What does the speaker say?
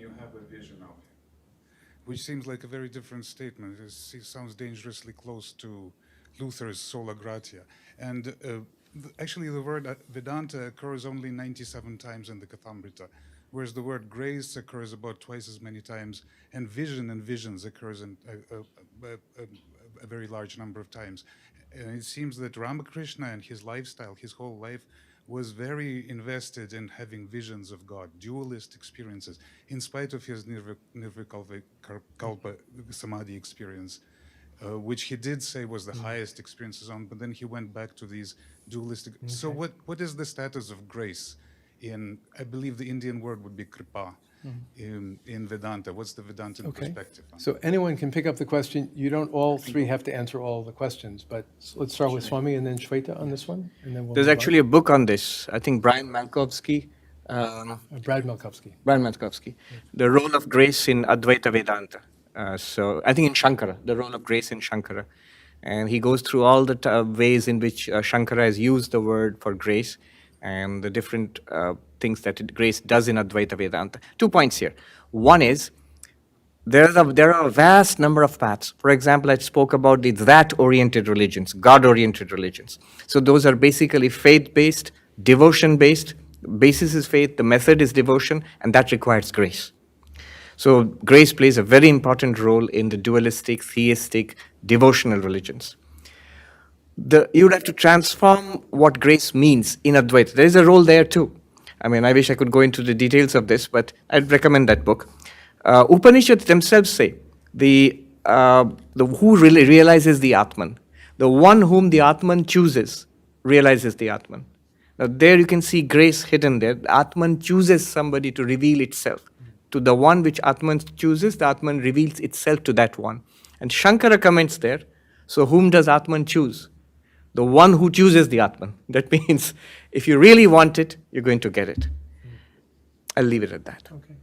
you have a vision of him. Which seems like a very different statement. It sounds dangerously close to Luther's sola gratia. And actually the word Vedanta occurs only 97 times in the Kathamrita, whereas the word grace occurs about twice as many times, and vision and visions occurs in a very large number of times. And it seems that Ramakrishna and his lifestyle, his whole life, was very invested in having visions of God, dualist experiences, in spite of his Nirvikalpa Samadhi experience, which he did say was the highest experience on, but then he went back to these dualistic. Okay. So what is the status of grace in, I believe the Indian word would be kripa, in Vedanta? What's the Vedantan perspective on So anyone can pick up the question. You don't all three have to answer all the questions, but let's start with Swami and then Shweta on this one. And then There's actually a book on this. I think Brad Malkovsky. Brad Malkovsky. The role of grace in Advaita Vedanta. So I think in Shankara, the role of grace in Shankara. And he goes through all the ways in which Shankara has used the word for grace and the different things that grace does in Advaita Vedanta. 2 points here. One is, there are a vast number of paths. For example, I spoke about the that-oriented religions, God-oriented religions. So those are basically faith-based, devotion-based. Basis is faith, the method is devotion, and that requires grace. So grace plays a very important role in the dualistic, theistic, devotional religions. You would have to transform what grace means in Advaita. There is a role there too. I mean, I wish I could go into the details of this, but I'd recommend that book. Upanishads themselves say, the who really realizes the Atman, the one whom the Atman chooses, realizes the Atman. Now there you can see grace hidden there. The Atman chooses somebody to reveal itself. To the one which Atman chooses, the Atman reveals itself to that one. And Shankara comments there, so whom does Atman choose? The one who chooses the Atman. That means if you really want it, you're going to get it. I'll leave it at that. Okay.